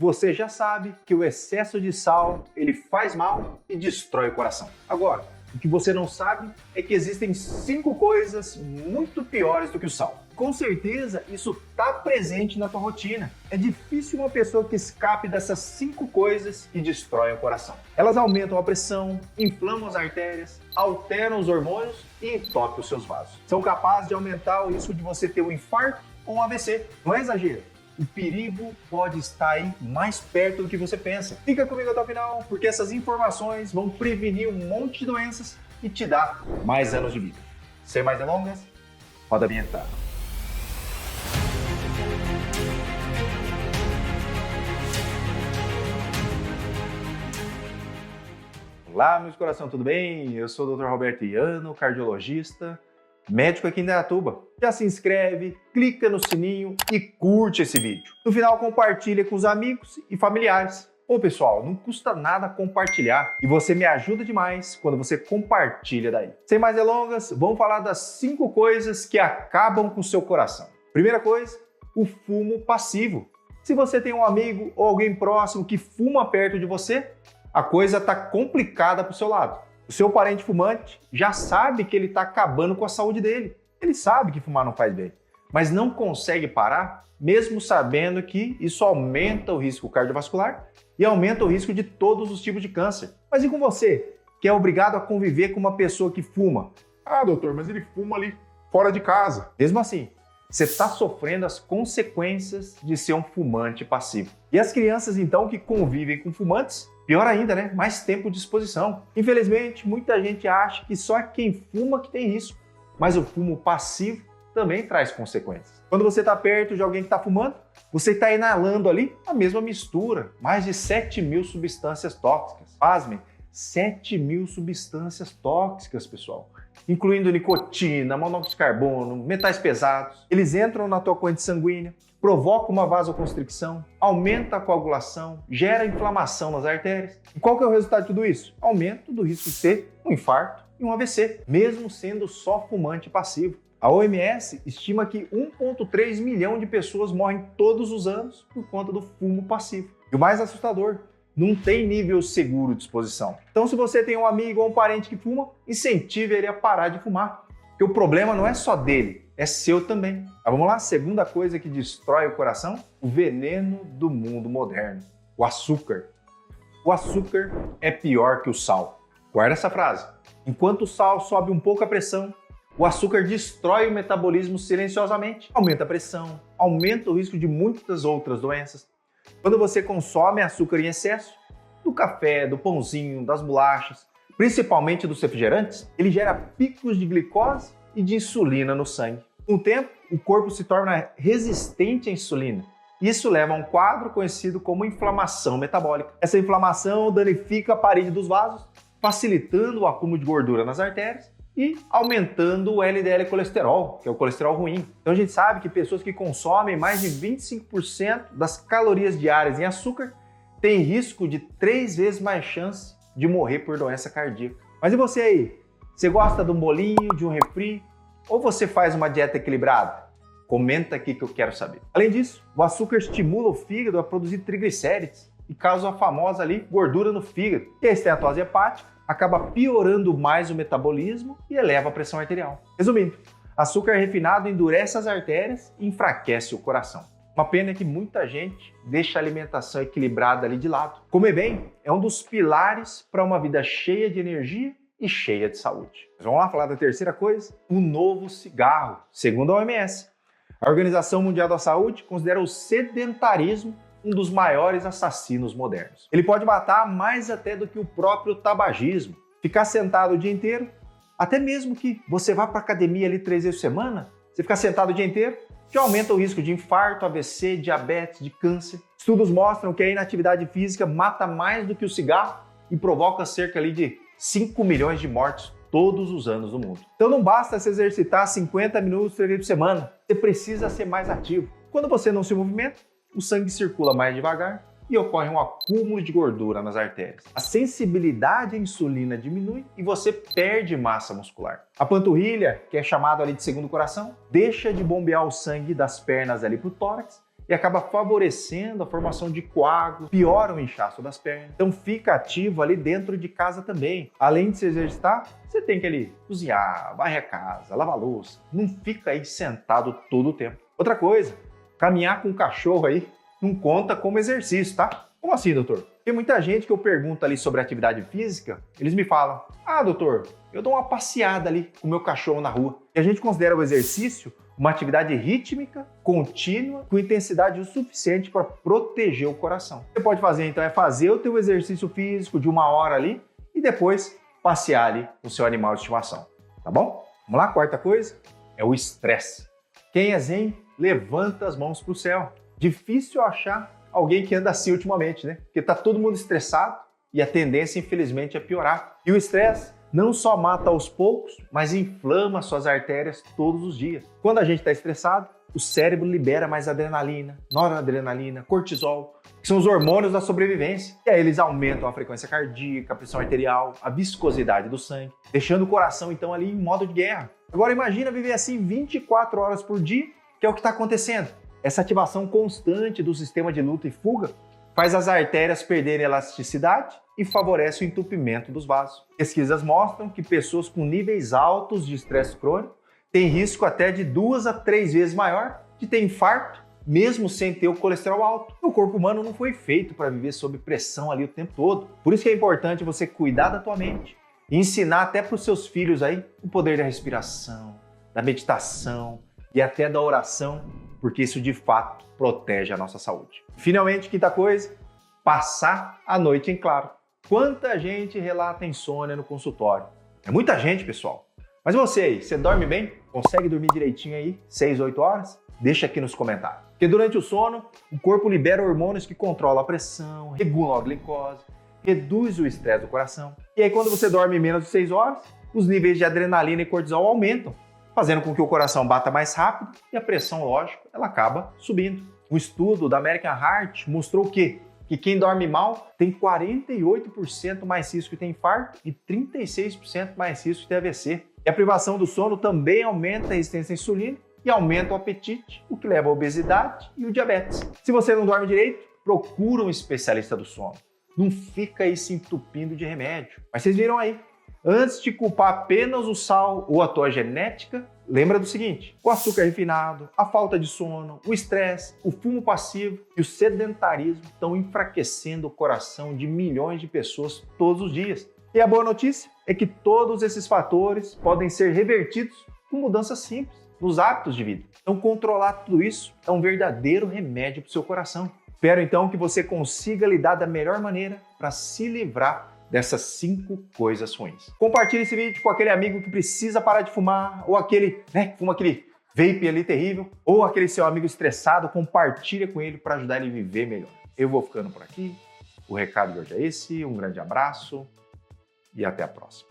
você já sabe que o excesso de sal, ele faz mal e destrói o coração. Agora, o que você não sabe é que existem 5 coisas muito piores do que o sal. Com certeza, isso está presente na tua rotina. É difícil uma pessoa que escape dessas 5 coisas que destroem o coração. Elas aumentam a pressão, inflamam as artérias, alteram os hormônios e entopem os seus vasos. São capazes de aumentar o risco de você ter um infarto ou um AVC. Não é exagero. O perigo pode estar aí mais perto do que você pensa. Fica comigo até o final, porque essas informações vão prevenir um monte de doenças e te dar mais anos de vida. Sem mais delongas, roda a vinheta. Olá, meus coração, tudo bem? Eu sou o Dr. Roberto Iano, cardiologista, médico aqui em Indaiatuba. Já se inscreve, clica no sininho e curte esse vídeo. No final, compartilha com os amigos e familiares. Ô pessoal, não custa nada compartilhar e você me ajuda demais quando você compartilha daí. Sem mais delongas, vamos falar das 5 coisas que acabam com o seu coração. Primeira coisa, o fumo passivo. Se você tem um amigo ou alguém próximo que fuma perto de você, a coisa está complicada para o seu lado. O seu parente fumante já sabe que ele está acabando com a saúde dele. Ele sabe que fumar não faz bem, mas não consegue parar, mesmo sabendo que isso aumenta o risco cardiovascular e aumenta o risco de todos os tipos de câncer. Mas e com você, que é obrigado a conviver com uma pessoa que fuma? Ah, doutor, mas ele fuma ali fora de casa. Mesmo assim, você está sofrendo as consequências de ser um fumante passivo. E as crianças, então, que convivem com fumantes, pior ainda, né? Mais tempo de exposição. Infelizmente, muita gente acha que só quem fuma que tem risco, mas o fumo passivo também traz consequências. Quando você está perto de alguém que está fumando, você está inalando ali a mesma mistura, mais de 7.000 substâncias tóxicas. Pasmem, 7.000 substâncias tóxicas, pessoal, incluindo nicotina, monóxido de carbono, metais pesados. Eles entram na tua corrente sanguínea, provocam uma vasoconstricção, aumenta a coagulação, gera inflamação nas artérias. E qual que é o resultado de tudo isso? Aumento do risco de ter um infarto e um AVC, mesmo sendo só fumante passivo. A OMS estima que 1,3 milhão de pessoas morrem todos os anos por conta do fumo passivo. E o mais assustador, não tem nível seguro de exposição. Então, se você tem um amigo ou um parente que fuma, incentive ele a parar de fumar. Porque o problema não é só dele, é seu também. Mas vamos lá, segunda coisa que destrói o coração, o veneno do mundo moderno, o açúcar. O açúcar é pior que o sal. Guarda essa frase. Enquanto o sal sobe um pouco a pressão, o açúcar destrói o metabolismo silenciosamente, aumenta a pressão, aumenta o risco de muitas outras doenças. Quando você consome açúcar em excesso, do café, do pãozinho, das bolachas, principalmente dos refrigerantes, ele gera picos de glicose e de insulina no sangue. Com o tempo, o corpo se torna resistente à insulina. Isso leva a um quadro conhecido como inflamação metabólica. Essa inflamação danifica a parede dos vasos, facilitando o acúmulo de gordura nas artérias e aumentando o LDL colesterol, que é o colesterol ruim. Então a gente sabe que pessoas que consomem mais de 25% das calorias diárias em açúcar têm risco de 3 vezes mais chance de morrer por doença cardíaca. Mas e você aí? Você gosta de um bolinho, de um refri? Ou você faz uma dieta equilibrada? Comenta aqui que eu quero saber. Além disso, o açúcar estimula o fígado a produzir triglicérides e causa a famosa ali gordura no fígado. E a esteatose hepática acaba piorando mais o metabolismo e eleva a pressão arterial. Resumindo, açúcar refinado endurece as artérias e enfraquece o coração. Uma pena é que muita gente deixa a alimentação equilibrada ali de lado. Comer bem é um dos pilares para uma vida cheia de energia e cheia de saúde. Mas vamos lá falar da terceira coisa, o novo cigarro. Segundo a OMS, a Organização Mundial da Saúde considera o sedentarismo um dos maiores assassinos modernos. Ele pode matar mais até do que o próprio tabagismo. Ficar sentado o dia inteiro, até mesmo que você vá para a academia ali 3 vezes por semana, você ficar sentado o dia inteiro, já aumenta o risco de infarto, AVC, diabetes, de câncer. Estudos mostram que a inatividade física mata mais do que o cigarro e provoca cerca ali de 5 milhões de mortes todos os anos no mundo. Então não basta se exercitar 50 minutos 3 vezes por semana, você precisa ser mais ativo. Quando você não se movimenta, o sangue circula mais devagar e ocorre um acúmulo de gordura nas artérias. A sensibilidade à insulina diminui e você perde massa muscular. A panturrilha, que é chamado ali de segundo coração, deixa de bombear o sangue das pernas ali para o tórax e acaba favorecendo a formação de coágulos, piora o inchaço das pernas. Então fica ativo ali dentro de casa também. Além de se exercitar, você tem que ali cozinhar, varrer a casa, lavar a louça. Não fica aí sentado todo o tempo. Outra coisa, caminhar com o cachorro aí não conta como exercício, tá? Como assim, doutor? Tem muita gente que eu pergunto ali sobre atividade física, eles me falam: ah, doutor, eu dou uma passeada ali com o meu cachorro na rua. E a gente considera o exercício uma atividade rítmica, contínua, com intensidade o suficiente para proteger o coração. O que você pode fazer então é fazer o teu exercício físico de 1 hora ali e depois passear ali com o seu animal de estimação, tá bom? Vamos lá, quarta coisa é o estresse. Quem é zen, levanta as mãos para o céu. Difícil achar alguém que anda assim ultimamente, né? Porque tá todo mundo estressado e a tendência, infelizmente, é piorar. E o estresse não só mata aos poucos, mas inflama suas artérias todos os dias. Quando a gente está estressado, o cérebro libera mais adrenalina, noradrenalina, cortisol, que são os hormônios da sobrevivência. E aí eles aumentam a frequência cardíaca, a pressão arterial, a viscosidade do sangue, deixando o coração, então, ali em modo de guerra. Agora imagina viver assim 24 horas por dia, que é o que está acontecendo. Essa ativação constante do sistema de luta e fuga faz as artérias perderem elasticidade e favorece o entupimento dos vasos. Pesquisas mostram que pessoas com níveis altos de estresse crônico têm risco até de 2 a 3 vezes maior de ter infarto, mesmo sem ter o colesterol alto. O corpo humano não foi feito para viver sob pressão ali o tempo todo. Por isso que é importante você cuidar da tua mente e ensinar até para os seus filhos aí o poder da respiração, da meditação e até da oração, porque isso de fato protege a nossa saúde. Finalmente, quinta coisa, passar a noite em claro. Quanta gente relata insônia no consultório? É muita gente, pessoal. Mas você aí, você dorme bem? Consegue dormir direitinho aí, 6, 8 horas? Deixa aqui nos comentários. Porque durante o sono, o corpo libera hormônios que controlam a pressão, regulam a glicose, reduz o estresse do coração. E aí quando você dorme menos de 6 horas, os níveis de adrenalina e cortisol aumentam, fazendo com que o coração bata mais rápido e a pressão, lógico, ela acaba subindo. Um estudo da American Heart mostrou que quem dorme mal tem 48% mais risco de ter infarto e 36% mais risco de ter AVC. E a privação do sono também aumenta a resistência à insulina e aumenta o apetite, o que leva à obesidade e o diabetes. Se você não dorme direito, procura um especialista do sono. Não fica aí se entupindo de remédio. Mas vocês viram aí, antes de culpar apenas o sal ou a tua genética, lembra do seguinte: o açúcar refinado, a falta de sono, o estresse, o fumo passivo e o sedentarismo estão enfraquecendo o coração de milhões de pessoas todos os dias. E a boa notícia é que todos esses fatores podem ser revertidos com mudanças simples nos hábitos de vida. Então controlar tudo isso é um verdadeiro remédio para o seu coração. Espero então que você consiga lidar da melhor maneira para se livrar dessas 5 coisas ruins. Compartilhe esse vídeo com aquele amigo que precisa parar de fumar, ou aquele, que fuma aquele vape ali terrível, ou aquele seu amigo estressado, compartilha com ele para ajudar ele a viver melhor. Eu vou ficando por aqui, o recado de hoje é esse, um grande abraço e até a próxima.